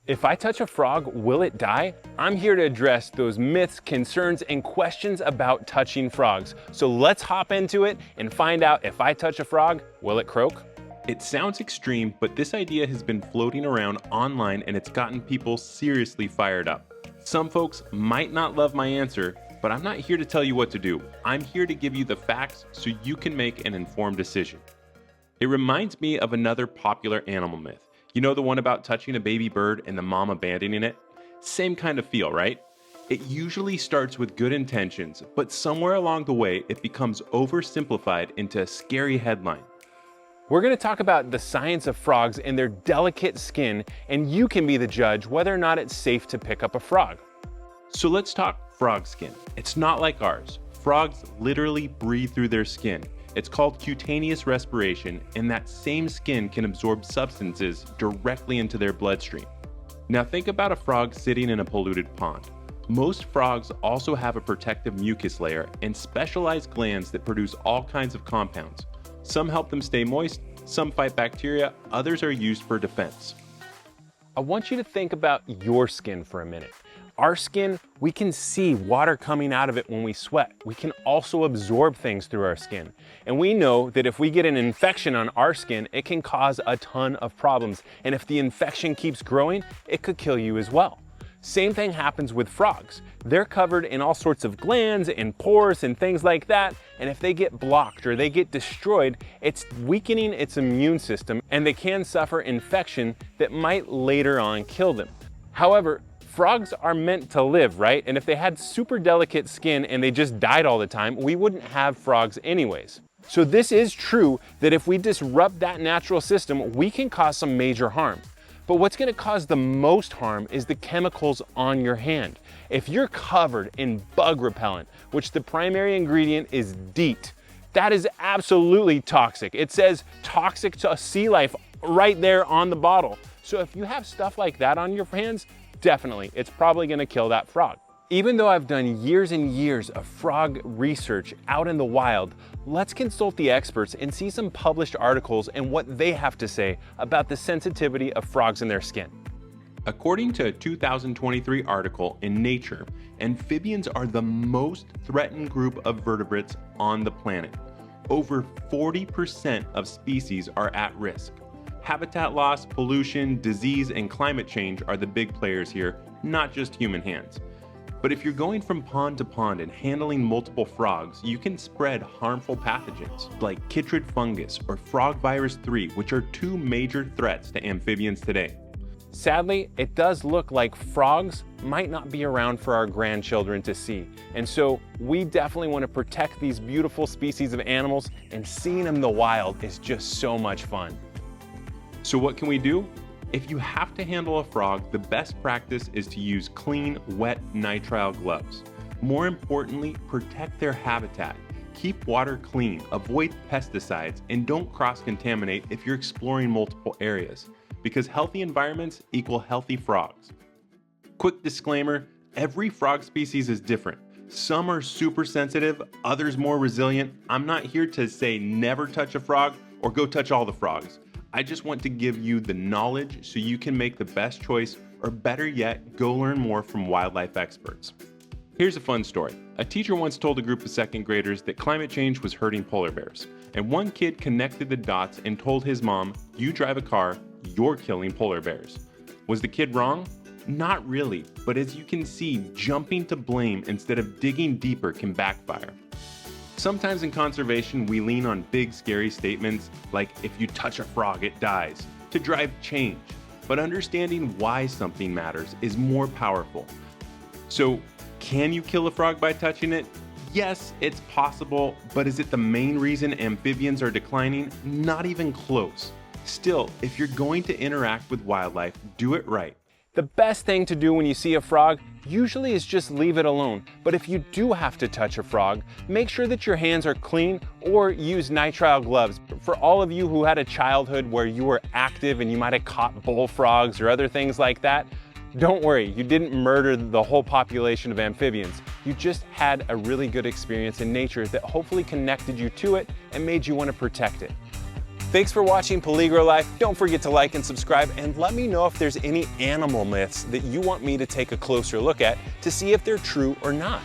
If I touch a frog, will it die? I'm here to address those myths, concerns, and questions about touching frogs. So let's hop into it and find out, if I touch a frog, will it croak? It sounds extreme, but this idea has been floating around online and it's gotten people seriously fired up. Some folks might not love my answer, but I'm not here to tell you what to do. I'm here to give you the facts so you can make an informed decision. It reminds me of another popular animal myth. You know, the one about touching a baby bird and the mom abandoning it? Same kind of feel, right? It usually starts with good intentions, but somewhere along the way, it becomes oversimplified into a scary headline. We're going to talk about the science of frogs and their delicate skin, and you can be the judge whether or not it's safe to pick up a frog. So let's talk frog skin. It's not like ours. Frogs literally breathe through their skin. It's called cutaneous respiration, and that same skin can absorb substances directly into their bloodstream. Now think about a frog sitting in a polluted pond. Most frogs also have a protective mucus layer and specialized glands that produce all kinds of compounds. Some help them stay moist, some fight bacteria, others are used for defense. I want you to think about your skin for a minute. Our skin, we can see water coming out of it when we sweat. We can also absorb things through our skin. And we know that if we get an infection on our skin, it can cause a ton of problems. And if the infection keeps growing, it could kill you as well. Same thing happens with frogs. They're covered in all sorts of glands and pores and things like that. And if they get blocked or they get destroyed, it's weakening its immune system and they can suffer infection that might later on kill them. However, frogs are meant to live, right? And if they had super delicate skin and they just died all the time, we wouldn't have frogs anyways. So this is true that if we disrupt that natural system, we can cause some major harm. But what's going to cause the most harm is the chemicals on your hand. If you're covered in bug repellent, which the primary ingredient is DEET, that is absolutely toxic. It says toxic to sea life right there on the bottle. So if you have stuff like that on your hands, definitely, it's probably going to kill that frog. Even though I've done years and years of frog research out in the wild, let's consult the experts and see some published articles and what they have to say about the sensitivity of frogs and their skin. According to a 2023 article in Nature, amphibians are the most threatened group of vertebrates on the planet. Over 40% of species are at risk. Habitat loss, pollution, disease, and climate change are the big players here, not just human hands. But if you're going from pond to pond and handling multiple frogs, you can spread harmful pathogens like chytrid fungus or frog virus 3, which are two major threats to amphibians today. Sadly, it does look like frogs might not be around for our grandchildren to see. And so we definitely want to protect these beautiful species of animals, and seeing them in the wild is just so much fun. So what can we do? If you have to handle a frog, the best practice is to use clean, wet nitrile gloves. More importantly, protect their habitat. Keep water clean, avoid pesticides, and don't cross-contaminate if you're exploring multiple areas, because healthy environments equal healthy frogs. Quick disclaimer, every frog species is different. Some are super sensitive, others more resilient. I'm not here to say never touch a frog or go touch all the frogs. I just want to give you the knowledge so you can make the best choice, or better yet, go learn more from wildlife experts. Here's a fun story. A teacher once told a group of second graders that climate change was hurting polar bears. And one kid connected the dots and told his mom, "You drive a car, you're killing polar bears." Was the kid wrong? Not really, but as you can see, jumping to blame instead of digging deeper can backfire. Sometimes in conservation, we lean on big, scary statements like, if you touch a frog, it dies, to drive change. But understanding why something matters is more powerful. So, can you kill a frog by touching it? Yes, it's possible, but is it the main reason amphibians are declining? Not even close. Still, if you're going to interact with wildlife, do it right. The best thing to do when you see a frog usually is just leave it alone. But if you do have to touch a frog, make sure that your hands are clean or use nitrile gloves. For all of you who had a childhood where you were active and you might have caught bullfrogs or other things like that, don't worry, you didn't murder the whole population of amphibians. You just had a really good experience in nature that hopefully connected you to it and made you want to protect it. Thanks for watching Peligro Life. Don't forget to like and subscribe, and let me know if there's any animal myths that you want me to take a closer look at to see if they're true or not.